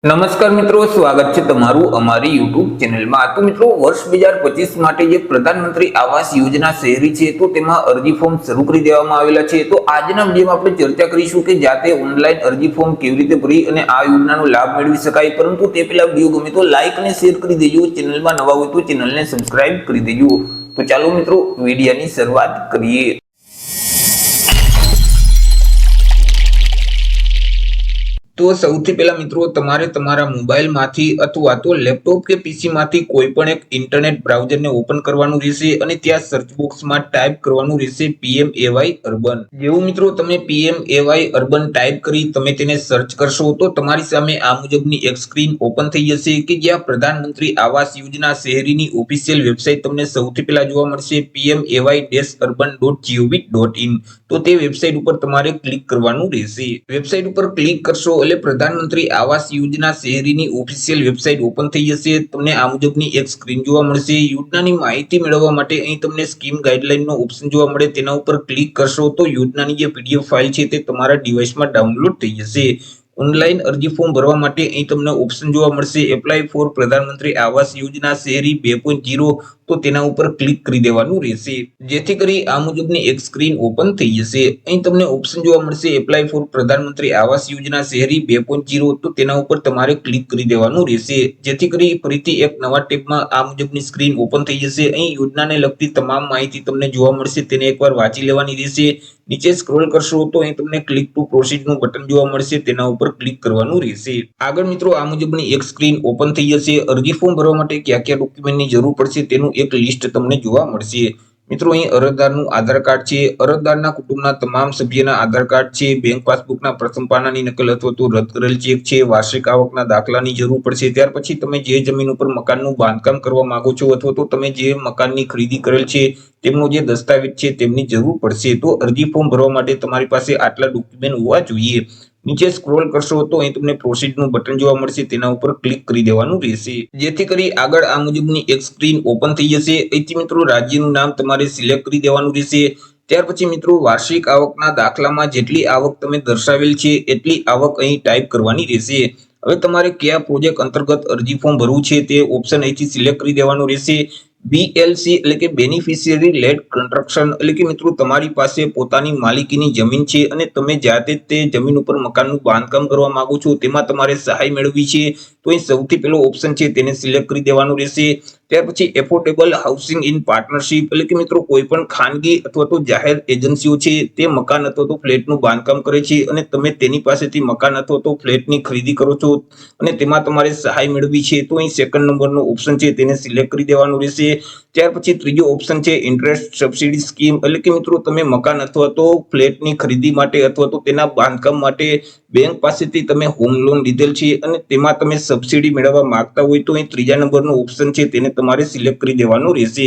નમસ્કાર મિત્રો, સ્વાગત છે તમારું અમારી યુટ્યુબ ચેનલમાં। તો મિત્રો, વર્ષ 2025 માટે જે પ્રધાનમંત્રી આવાસ યોજના શહેરી છે તો તેમાં અરજી ફોર્મ શરૂ કરી દેવામાં આવેલા છે। તો આજના વિડીયોમાં આપણે ચર્ચા કરીશું કે જાતે ઓનલાઈન અરજી ફોર્મ કેવી રીતે ભરી અને આ યોજનાનો લાભ મેળવી શકાય। પરંતુ તે પહેલા વિડીયો ગમે તો લાઈક અને શેર કરી દેજો, ચેનલમાં નવા હોય તો ચેનલને સબસ્ક્રાઇબ કરી દેજો। તો ચાલો મિત્રો, વિડીયોની શરૂઆત કરીએ। તો સૌથી પહેલા મિત્રો, તમારે તમારા મોબાઈલમાંથી અથવા તો લેપટોપ કે પીસીમાંથી કોઈ પણ એક ઇન્ટરનેટ બ્રાઉઝરને ઓપન કરવાનું રહેશે અને ત્યાં સર્ચ બોક્સમાં ટાઈપ કરવાનું રહેશે PMAY અર્બન। જેવું મિત્રો તમે PMAY અર્બન ટાઈપ કરી તમે તેને સર્ચ કરશો તો તમારી સામે આ મુજબની એક સ્ક્રીન ઓપન થઈ જશે કે જ્યાં પ્રધાનમંત્રી આવાસ યોજના શહેરીની ઓફિશિયલ વેબસાઇટ તમને સૌથી પહેલા જોવા મળશે pmay-urban.gov.in। તો તે વેબસાઇટ ઉપર તમારે ક્લિક કરવાનું રહેશે। વેબસાઇટ ઉપર ક્લિક કરશો એટલે પ્રધાનમંત્રી Awas Yojana શહેરીની official website open થઈ જશે। તમને આ મુજબની એક સ્ક્રીન જોવા મળશે। યોજનાની માહિતી મેળવવા માટે અહીં તમને સ્કીમ ગાઈડલાઈનનો ઓપ્શન જોવા મળે, તેના ઉપર ક્લિક કરશો તો યોજનાની જે PDF ફાઇલ છે તે તમારા ડિવાઇસમાં ડાઉનલોડ થઈ જશે। ઓનલાઈન અરજી ફોર્મ ભરવા માટે અહીં તમને ઓપ્શન જોવા મળશે એપ્લાય ફોર પ્રધાનમંત્રી આવાસ યોજના શહેરી 2.0। તો તેના ઉપર ક્લિક કરી દેવાનું રહેશે, જેથી કરી આ મુજબની એક સ્ક્રીન ઓપન થઈ જશે। અહીં તમને ઓપ્શન જોવા મળશે એપ્લાય ફોર પ્રધાનમંત્રી આવાસ યોજના શહેરી 2.0। તો તેના ઉપર તમારે ક્લિક કરી દેવાનું રહેશે, જેથી કરી ફરીથી એક નવા ટેબમાં આ મુજબની સ્ક્રીન ઓપન થઈ જશે। અહીં યોજનાને લગતી તમામ માહિતી તમને જોવા મળશે, તેને એકવાર વાંચી લેવાની રહેશે। નીચે સ્ક્રોલ કરશો તો અહીં તમને ક્લિક ટુ પ્રોસીડ નું બટન જોવા મળશે, તેના ઉપર ક્લિક કરવાનું રહેશે। આગળ મિત્રો આ મુજબની એક સ્ક્રીન ઓપન થઈ જશે। અરજી ફોર્મ ભરવા માટે કયા કયા ડોક્યુમેન્ટની જરૂર પડશે તેનું એક લિસ્ટ તમને જોવા મળશે। મિત્રો અહીં અરજદારનું આધાર કાર્ડ છે, અરજદારના કુટુંબના તમામ સભ્યના આધાર કાર્ડ છે, બેંક પાસબુકના પ્રથમ પાનાની નકલ અથવા તો રદ કરેલ ચેક છે, વાર્ષિક આવકના દાખલાની જરૂર પડશે। ત્યાર પછી તમે જે જમીન ઉપર મકાનનું બાંધકામ કરવા માંગો છો અથવા તો તમે જે મકાનની ખરીદી કરેલ છે તેમનો જે દસ્તાવેજ છે તેમની જરૂર પડશે। તો અરજી ફોર્મ ભરવા માટે તમારી પાસે આટલા ડોક્યુમેન્ટ હોવા જોઈએ। નીચે સ્ક્રોલ કરશો તો અહીં તમને પ્રોસીડ નું બટન જોવા મળશે, તેના ઉપર ક્લિક કરી દેવાનું રહેશે, જેથી કરી આગળ આ મુજબની એક સ્ક્રીન ઓપન થઈ જશે। અહીંથી મિત્રો રાજ્યનું નામ તમારે સિલેક્ટ કરી દેવાનું રહેશે। ત્યાર પછી મિત્રો વાર્ષિક આવકના દાખલામાં જેટલી આવક તમે દર્શાવેલ છે એટલી આવક અહીં ટાઈપ કરવાની રહેશે। હવે તમારે કયા પ્રોજેક્ટ અંતર્ગત અરજી ફોર્મ ભરવું છે તે ઓપ્શન અહીંથી સિલેક્ટ કરી દેવાનું રહેશે। BLC એટલે કે બેનિફિશિયરી લેડ કન્સ્ટ્રક્શન એટલે કે મિત્રો તમારી પાસે પોતાની માલિકીની જમીન છે અને તમે જાતે તે જમીન ઉપર મકાનનું બાંધકામ કરવા માંગો છો, તેમાં તમારે સહાય મેળવવી છે તો અહીં સૌથી પહેલો ઓપ્શન છે તેને સિલેક્ટ કરી દેવાનું રહેશે। ત્યાર પછી એફોર્ડેબલ હાઉસિંગ ઇન પાર્ટનરશિપ એટલે કે મિત્રો કોઈ પણ ખાનગી અથવા તો જાહેર એજન્સીઓ છે તે મકાન અથવા તો ફ્લેટનું બાંધકામ કરે છે અને તમે તેની પાસેથી મકાન અથવા તો ફ્લેટની ખરીદી કરો છો અને તેમાં તમારે સહાય મેળવવી છે તો અહીં સેકન્ડ નંબરનો ઓપ્શન છે તેને સિલેક્ટ કરી દેવાનું રહેશે। ત્યાર પછી ત્રીજો ઓપ્શન છે ઇન્ટરેસ્ટ સબસિડી સ્કીમ એટલે કે મિત્રો તમે મકાન અથવા તો ફ્લેટની ખરીદી માટે અથવા તો તેના બાંધકામ માટે બેંક પાસેથી તમે હોમ લોન લીધેલ છે અને તેમાં તમે સબસિડી મેળવવા માંગતા હોય તો અહીં ત્રીજા નંબરનો ઓપ્શન છે તેને તમારે સિલેક્ટ કરી દેવાનું રહેશે।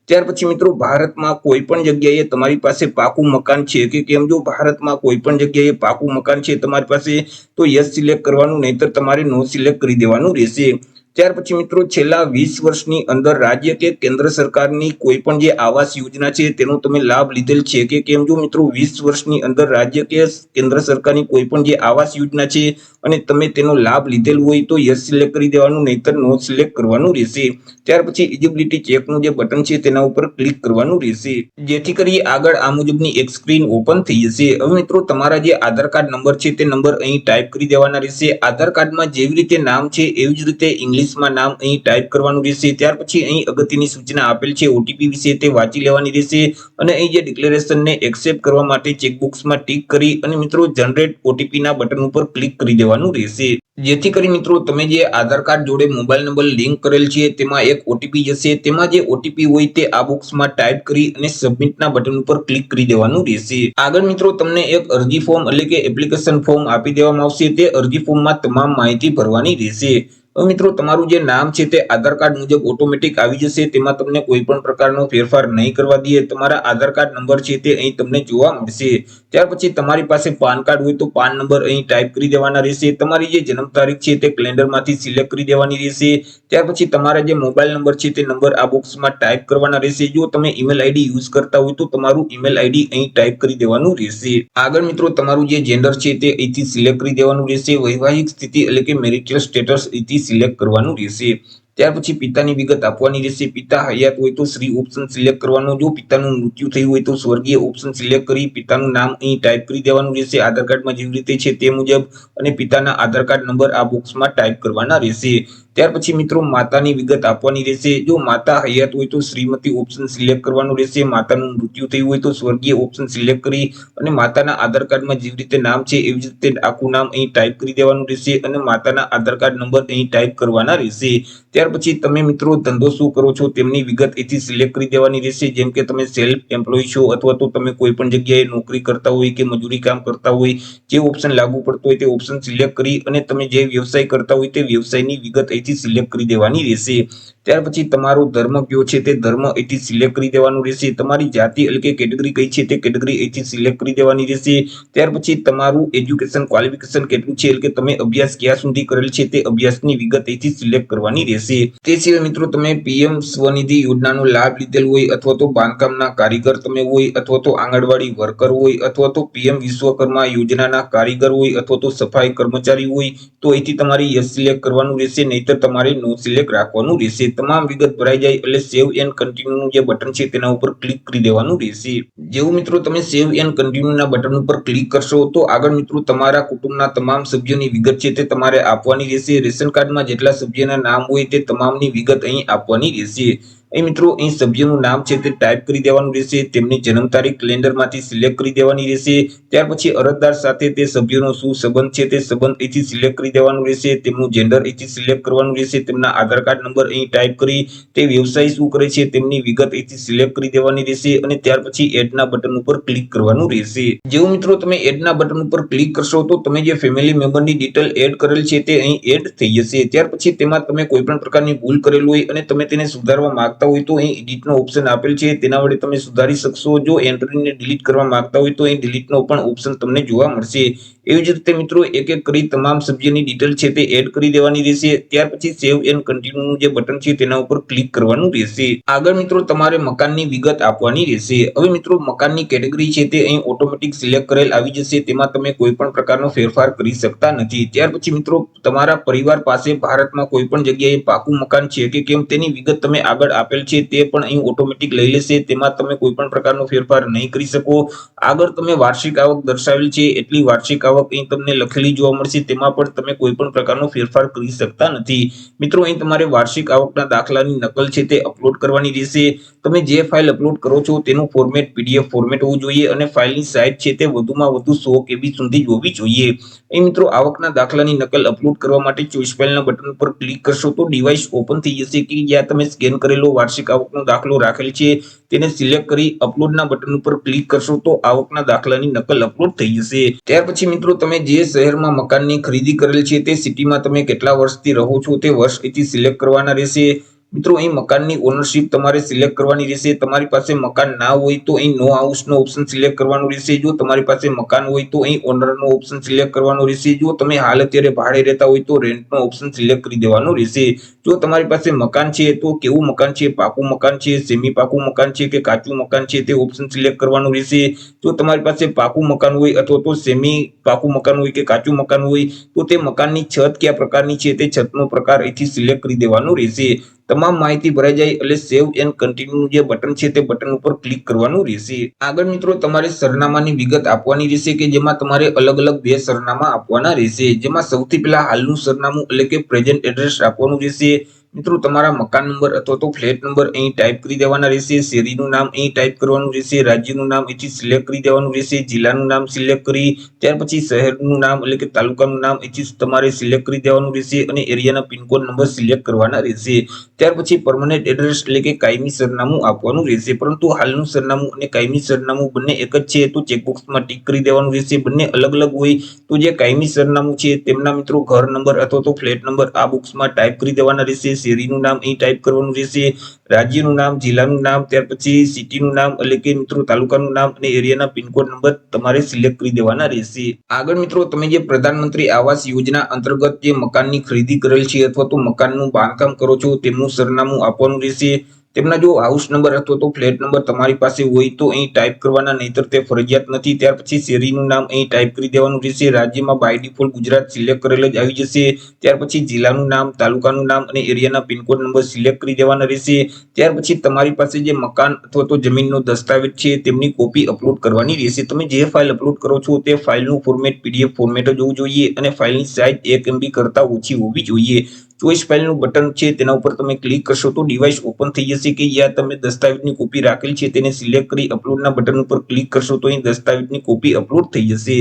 ત્યાર પછી મિત્રો ભારતમાં કોઈ પણ જગ્યાએ તમારી પાસે પાકું મકાન છે કે કેમ, જો ભારતમાં કોઈ પણ જગ્યાએ પાકું મકાન છે તમારી પાસે તો યસ સિલેક્ટ કરવાનું, નહીતર તમારે નો સિલેક્ટ કરી દેવાનું રહેશે। ત્યાર પછી મિત્રો છેલ્લા 20 વર્ષની અંદર રાજ્ય કે કેન્દ્ર સરકારની કોઈ પણ જે આવાસ યોજના છે તેનો તમે લાભ લીધેલ છે કે કેમ, જો મિત્રો 20 વર્ષની અંદર રાજ્ય કે કેન્દ્ર સરકારની કોઈ પણ જે આવાસ યોજના છે અને તમે તેનો લાભ લીધેલ હોય તો યસ સિલેક્ટ કરી દેવાનું, નહીતર નો સિલેક્ટ કરવાનું રહેશે। ત્યાર પછી એલિજિબિલિટી ચેકનું જે બટન છે તેના ઉપર ક્લિક કરવાનું રહેશે, જેથી કરી આગળ આ મુજબની એક સ્ક્રીન ઓપન થઈ જશે। હવે મિત્રો તમારા જે આધાર કાર્ડ નંબર છે તે નંબર અહીં ટાઈપ કરી દેવાના રહેશે। આધાર કાર્ડમાં જેવી રીતે નામ છે એવી જ રીતે ઇંગ્લિશમાં નામ અહીં ટાઈપ કરવાનું રહેશે। ત્યાર પછી અહીં અગત્યની સૂચના આપેલ છે ઓટીપી વિશે, તે વાંચી લેવાની રહેશે અને અહીં જે ડિક્લેરેશનને એક્સેપ્ટ કરવા માટે ચેકબોક્સમાં ટિક કરી અને મિત્રો જનરેટ ઓટીપી ના બટન ઉપર ક્લિક કરી દેવાનું રહેશે, જેથી કરી મિત્રો તમે જે આધાર કાર્ડ જોડે મોબાઈલ નંબર લિંક કરેલ છે તેમાં એક ઓટીપી જશે, તેમાં જે ઓટીપી હોય તે આ બોક્સમાં ટાઈપ કરી અને સબમિટના બટન ઉપર ક્લિક કરી દેવાનું રહેશે। આગળ મિત્રો તમને એક અરજી ફોર્મ એટલે કે એપ્લિકેશન ફોર્મ આપી દેવામાં આવશે, તે અરજી ફોર્મમાં તમામ માહિતી ભરવાની રહેશે। હવે મિત્રો તમારું જે નામ છે તે આધાર કાર્ડ મુજબ ઓટોમેટિક આવી જશે, તેમાં તમને કોઈ પણ પ્રકારનો ફેરફાર નહીં કરવા દે. તમારા આધાર કાર્ડ નંબર છે તે અહીં તમને જોવા મળશે. ત્યાર પછી તમારી પાસે પાન કાર્ડ હોય તો પાન નંબર અહીં ટાઈપ કરી દેવાના રહેશે. તમારી જે જન્મ તારીખ છે તે કેલેન્ડરમાંથી સિલેક્ટ કરી દેવાની રહેશે. ત્યાર પછી તમારા જે મોબાઈલ નંબર છે તે નંબર આ બોક્સમાં ટાઈપ કરવાના રહેશે. જો તમે ઈમેલ આઈડી યુઝ કરતા હોય તો તમારું ઈમેલ આઈડી અહીં ટાઈપ કરી દેવાનું રહેશે. આગળ મિત્રો તમારું જે જેન્ડર છે તે અહીંથી સિલેક્ટ કરી દેવાનું રહેશે. વૈવાહિક સ્થિતિ એટલે કે મેરિટલ સ્ટેટસ અહીંથી સિલેક્ટ કરવાનું રહેશે. ત્યાર પછી પિતાની વિગત આપવાની રહેશે. પિતા હયાત હોય તો શ્રી ઓપ્શન સિલેક્ટ કરવાનો. જો પિતાનું મૃત્યુ થયું હોય તો સ્વર્ગીય ઓપ્શન સિલેક્ટ કરી પિતાનું નામ અહીં ટાઈપ કરી દેવાનું રહેશે, આધાર કાર્ડમાં જેવી રીતે છે તે મુજબ, અને પિતાના આધાર કાર્ડ નંબર આ બોક્સમાં ટાઈપ કરવાના રહેશે. ત્યાર પછી મિત્રો માતાની વિગત આપવાની રહેશે. જો માતા હયાત હોય તો શ્રીમતી ઓપ્શન સિલેક્ટ કરવાનું રહેશે. માતાનું મૃત્યુ થયું હોય તો સ્વર્ગીય ઓપ્શન સિલેક્ટ કરી અને માતાના આધાર કાર્ડમાં જેવી રીતે નામ છે એવી જ રીતે આખું નામ અહીં ટાઈપ કરી દેવાનું રહેશે અને માતાના આધાર કાર્ડ નંબર અહીં ટાઈપ કરવાના રહેશે. ત્યાર પછી તમે મિત્રો ધંધો શું કરો છો તેમની વિગત અહીંથી સિલેક્ટ કરી દેવાની રહેશે. જેમ કે તમે સેલ્ફ એમ્પ્લોય છો અથવા તો તમે કોઈ પણ જગ્યાએ નોકરી કરતા હોય કે મજૂરી કામ કરતા હોય, જે ઓપ્શન લાગુ પડતો હોય તે ઓપ્શન સિલેક્ટ કરી અને તમે જે વ્યવસાય કરતા હોય તે વ્યવસાયની વિગત અહીંથી સિલેક્ટ કરી દેવાની રહેશે. ત્યાર પછી તમારો ધર્મ કયો છે તે ધર્મ અહીંથી સિલેક્ટ કરી દેવાનું રહેશે. તમારી જાતિ એટલે કે કેટેગરી કઈ છે તે કેટેગરી અહીંથી સિલેક્ટ કરી દેવાની રહેશે. ત્યાર પછી તમારું એજ્યુકેશન ક્વોલિફિકેશન કેટલું છે એટલે કે તમે અભ્યાસ ક્યાં સુધી કરેલ છે તે અભ્યાસની વિગત અહીંથી સિલેક્ટ કરવાની રહેશે. તે સિવાય મિત્રો તમે પીએમ સ્વનિધિ યોજનાનો લાભ લીધેલ હોય અથવા તો બાંધકામના કારીગર તમે હોય અથવા તો આંગણવાડી વર્કર હોય અથવા તો પીએમ વિશ્વકર્મા યોજનાના કારીગર હોય અથવા તો સફાઈ કર્મચારી હોય તો અહીંથી તમારે યસ સિલેક્ટ કરવાનું રહેશે, નહીતર તમારે નો સિલેક્ટ રાખવાનું રહેશે. તમામ વિગત ભરાઈ જાય એટલે સેવ એન્ડ કન્ટિન્યુનું જે બટન છે તેના ઉપર ક્લિક કરી દેવાનું રહેશે. જેવું મિત્રો તમે સેવ એન્ડ કન્ટિન્યુના બટન ઉપર ક્લિક કરશો તો આગળ મિત્રો તમારા કુટુંબના તમામ સભ્યોની વિગત છે તે તમારે આપવાની રહેશે. રેશન કાર્ડમાં જેટલા સભ્યના નામ હોય તે તમામની વિગત અહીં આપવાની રહેશે. અહીં મિત્રો અહીં સભ્યનું નામ છે તે ટાઈપ કરી દેવાનું રહેશે. તેમની જન્મ તારીખ કેલેન્ડરમાંથી સિલેક્ટ કરી દેવાની રહેશે. ત્યાર પછી અરજદાર સાથે તે સભ્યનો શું સંબંધ છે તે સંબંધ અહીંથી સિલેક્ટ કરી દેવાનું રહેશે. તેમનું જેન્ડર અહીંથી સિલેક્ટ કરવાનું રહેશે. તેમના આધાર કાર્ડ નંબર અહીં ટાઈપ કરી તે વ્યવસાય શું કરે છે તેમની વિગત અહીંથી સિલેક્ટ કરી દેવાની રહેશે અને ત્યાર પછી એડના બટન ઉપર ક્લિક કરવાનું રહેશે. જેવું મિત્રો તમે એડના બટન ઉપર ક્લિક કરશો તો તમે જે ફેમિલી મેમ્બરની ડિટેલ એડ કરેલ છે તે અહીં એડ થઈ જશે. ત્યાર પછી તેમાં તમે કોઈ પણ પ્રકારની ભૂલ કરેલ હોય અને તમે તેને સુધારવા માંગતા હોય તો અહીં એડિટનો ઓપ્શન આપેલ છે, તેના વડે તમે સુધારી શકશો. જો એન્ટ્રીને ડિલીટ કરવા માંગતા હોય તો અહીં ડિલીટનો પણ ઓપ્શન તમને જોવા મળશે. એવી જ રીતે મિત્રો એક એક કરી તમામ સભ્યની ડિટેલ છે તે એડ કરી દેવાની રહેશે. ત્યાર પછી સેવ એન્ડ કન્ટિન્યુનું જે બટન છે તેના ઉપર ક્લિક કરવાનું રહેશે. આગળ મિત્રો તમારે મકાનની વિગત આપવાની રહેશે. હવે મિત્રો મકાનની કેટેગરી છે તે અહીં ઓટોમેટિક સિલેક્ટ કરેલ આવી જશે, તેમાં તમે કોઈ પણ પ્રકારનો ફેરફાર કરી શકતા નથી. ત્યાર પછી મિત્રો તમારા પરિવાર પાસે ભારતમાં કોઈ પણ જગ્યાએ પાકું મકાન છે કે કેમ તેની વિગત તમે આગળ આપેલ છે તે પણ અહીં ઓટોમેટિક લઈ લેશે, તેમાં તમે કોઈ પણ પ્રકારનો ફેરફાર નહીં કરી શકો. આગળ તમે વાર્ષિક આવક દર્શાવેલ છે એટલી વાર્ષિક આવક અહીં તમને લખેલી જોવા મળશે, તેમાં પણ તમે કોઈ પણ પ્રકારનો ફેરફાર કરી શકતા નથી. મિત્રો અહીં તમારે વાર્ષિક આવકના દાખલાની નકલ છે તે અપલોડ કરવાની રહેશે. તમે જે ફાઇલ અપલોડ કરો છો તેનું ફોર્મેટ પીડીએફ ફોર્મેટ હોવું જોઈએ અને ફાઇલની સાઇઝ છે તે વધુમાં વધુ 100 KB સુધી હોવી જોઈએ. અહીં મિત્રો આવકના દાખલાની નકલ અપલોડ કરવા માટે ચોઈસ ફાઇલના બટન પર ક્લિક કરશો તો ડિવાઇસ ઓપન થઈ જશે કે જ્યાં તમે સ્કેન કરેલો વાર્ષિક આવકનો દાખલો રાખેલ છે તેને સિલેક્ટ કરી અપલોડના બટન ઉપર ક્લિક કરશો તો આવકના દાખલાની નકલ અપલોડ થઈ જશે. ત્યાર પછી મિત્રો તમે જે શહેરમાં મકાનની ખરીદી કરેલ છે તે સિટીમાં તમે કેટલા વર્ષથી રહો છો તે વર્ષ અહીંથી સિલેક્ટ કરવાના રહેશે. મિત્રો અહીં મકાનની ઓનરશિપ તમારે સિલેક્ટ કરવાની રહેશે. તમારી પાસે મકાન ના હોય તો અહીં નો હાઉસનો ઓપ્શન સિલેક્ટ કરવાનું રહેશે. જો તમારી પાસે મકાન હોય તો અહીં ઓનરનો ઓપ્શન સિલેક્ટ કરવાનો રહેશે. જો તમે હાલ અત્યારે ભાડે રહેતા હોય તો રેન્ટનો ઓપ્શન સિલેક્ટ કરી દેવાનો રહેશે. જો તમારી પાસે મકાન છે તો કેવું મકાન છે, પાકું મકાન છે, સેમી પાકું મકાન છે કે કાચું મકાન છે તે ઓપ્શન સિલેક્ટ કરવાનું રહેશે. જો તમારી પાસે પાકું મકાન હોય અથવા તો સેમી પાકું મકાન હોય કે કાચું મકાન હોય તો તે મકાનની છત કયા પ્રકારની છે તે છતનો પ્રકાર અહીંથી સિલેક્ટ કરી દેવાનો રહેશે. તમામ માહિતી ભરાઈ જાય એટલે સેવ એન્ડ કન્ટિન્યુ જે બટન છે તે બટન ઉપર ક્લિક કરવાનું રહેશે. આગળ મિત્રો તમારે સરનામાની વિગત આપવાની રહેશે કે જેમાં તમારે અલગ અલગ 2 સરનામા આપવાના રહેશે. જેમાં સૌથી પહેલા હાલનું સરનામું એટલે કે પ્રેઝન્ટ એડ્રેસ આપવાનું રહેશે. મિત્રો તમારા મકાન નંબર અથવા તો ફ્લેટ નંબર અહીં ટાઈપ કરી દેવાના રહેશે, શેરીનું નામ અહીં ટાઈપ કરવાનું રહેશે, રાજ્યનું નામ અહીંથી સિલેક્ટ કરી દેવાનું રહેશે, જિલ્લાનું નામ સિલેક્ટ કરી ત્યાર પછી શહેરનું નામ એટલે કે તાલુકાનું નામ અહીંથી તમારે સિલેક્ટ કરી દેવાનું રહેશે અને એરિયાના પિનકોડ નંબર સિલેક્ટ કરવાના રહેશે. ત્યાર પછી પરમનન્ટ એડ્રેસ એટલે કે કાયમી સરનામું આપવાનું રહેશે. પરંતુ હાલનું સરનામું અને કાયમી સરનામું બંને એક જ છે તો ચેકબોક્સમાં ટીક કરી દેવાનું રહેશે. બંને અલગ અલગ હોય તો જે કાયમી સરનામું છે તેમના મિત્રો ઘર નંબર અથવા તો ફ્લેટ નંબર આ બોક્સમાં ટાઈપ કરી દેવાના રહેશે, શેરીનું નામ અહીં ટાઈપ કરવાનું રહેશે, રાજ્યનું નામ, જિલ્લાનું નામ, ત્યાર પછી સિટીનું નામ એટલે કે મિત્રો તાલુકાનું નામ અને એરિયાના પિનકોડ નંબર તમારે સિલેક્ટ કરી દેવાના રહેશે. આગળ મિત્રો તમે જે પ્રધાનમંત્રી આવાસ યોજના અંતર્ગત જે મકાનની ખરીદી કરેલ છે અથવા તો મકાનનું બાંધકામ કરો છો તેમનું સરનામું આપવાનું રહેશે. તેમના જો હાઉસ નંબર અથવા તો ફ્લેટ નંબર તમારી પાસે હોય તો અહીં ટાઈપ કરવાના, નહીતર તે ફરજિયાત નથી. ત્યાર પછી શેરીનું નામ અહીં ટાઈપ કરી દેવાનું રહેશે. રાજ્યમાં બાય ડિફોલ્ટ ગુજરાત સિલેક્ટ કરેલ જ આવી જશે. ત્યાર પછી જિલ્લાનું નામ, તાલુકાનું નામ અને એરિયાના પિનકોડ નંબર સિલેક્ટ કરી દેવાના રહેશે. ત્યાર પછી તમારી પાસે જે મકાન અથવા તો જમીનનો દસ્તાવેજ છે તેમની કોપી અપલોડ કરવાની રહેશે. તમે જે ફાઇલ અપલોડ કરો છો તે ફાઇલનું ફોર્મેટ PDF ફોર્મેટ જ હોવું જોઈએ અને ફાઇલની સાઇઝ 1 MB કરતાં ઓછી હોવી જોઈએ. ચોઈસ ફાઇલનું બટન છે તેના ઉપર તમે ક્લિક કરશો તો ડિવાઇસ ઓપન થઈ જશે કે જ્યાં તમે દસ્તાવેજની કોપી રાખેલ છે તેને સિલેક્ટ કરી અપલોડના બટન ઉપર ક્લિક કરશો તો અહીં દસ્તાવેજની કોપી અપલોડ થઈ જશે.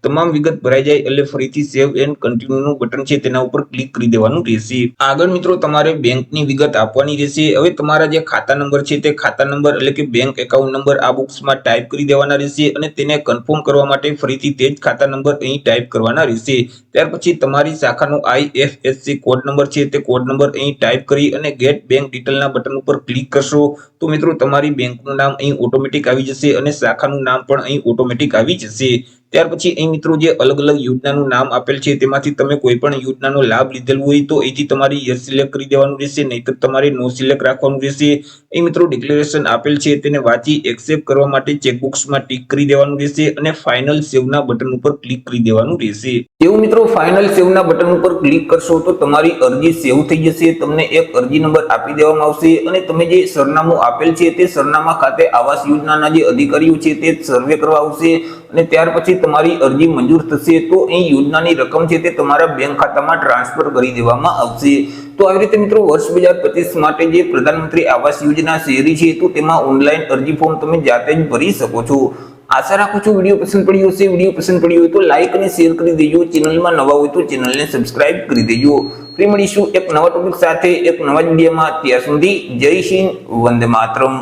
તમામ વિગત ભરાઈ જાય એટલે ફરીથી સેવ એન્ડ કન્ટિન્યુનું બટન છે તેના ઉપર ક્લિક કરી દેવાનું રહેશે. આગળ મિત્રો તમારે બેંકની વિગત આપવાની રહેશે. હવે તમારા જે ખાતા નંબર છે તે ખાતા નંબર એટલે કે બેંક એકાઉન્ટ નંબર આ બોક્સમાં ટાઈપ કરી દેવાના રહેશે અને તેને કન્ફર્મ કરવા માટે ફરીથી તે જ ખાતા નંબર અહીં ટાઈપ કરવાના રહેશે. ત્યાર પછી તમારી શાખાનો IFSC કોડ નંબર છે તે કોડ નંબર અહીં ટાઈપ કરી અને ગેટ બેંક ડિટેલના બટન ઉપર ક્લિક કરશો તો મિત્રો તમારી બેંકનું નામ અહીં ઓટોમેટિક આવી જશે અને શાખાનું નામ પણ અહીં ઓટોમેટિક આવી જશે. ત્યાર પછી અહીં મિત્રો જે અલગ અલગ યોજનાનું નામ આપેલ છે તેમાંથી તમે કોઈ પણ યોજનાનો લાભ લીધેલ હોય તો અહીંથી તમારે યસ સિલેક્ટ કરી દેવાનું રહેશે, નહીતર તમારે નો સિલેક્ટ રાખવાનું રહેશે. અહીં મિત્રો ડિક્લેરેશન આપેલ છે તેને વાંચી એક્સેપ્ટ કરવા માટે ચેકબોક્સમાં ટીક કરી દેવાનું રહેશે અને ફાઇનલ સેવના બટન ઉપર ક્લિક કરી દેવાનું રહેશે. એવું મિત્રો ફાઇનલ સેવના બટન ઉપર ક્લિક કરશો તો તમારી અરજી સેવ થઈ જશે. તમને એક અરજી નંબર આપી દેવામાં આવશે અને તમે જે સરનામું આપેલ છે તે સરનામા ખાતે આવાસ યોજનાના જે અધિકારીઓ છે તે સર્વે કરવા આવશે અને ત્યાર પછી તમારી અરજી મંજૂર થશે તો અહીં યોજનાની રકમ છે તે તમારા બેંક ખાતામાં ટ્રાન્સફર કરી દેવામાં આવશે. તો આવી રીતે મિત્રો વર્ષ 2025 માટે જે પ્રધાનમંત્રી આવાસ યોજના શહેરી છે તો તેમાં ઓનલાઈન અરજી ફોર્મ તમે જાતે જ ભરી શકો છો. આશા રાખું છું વિડીયો પસંદ પડ્યો હશે. વિડીયો પસંદ પડ્યો હોય તો લાઈક અને શેર કરી દેજો. ચેનલમાં નવા હોય તો ચેનલને સબસ્ક્રાઇબ કરી દેજો. ફરી મળીશું એક નવા ટોપિક સાથે એક નવા વિડીયોમાં. ત્યાં સુધી જય હિન્દ, વંદે માતરમ.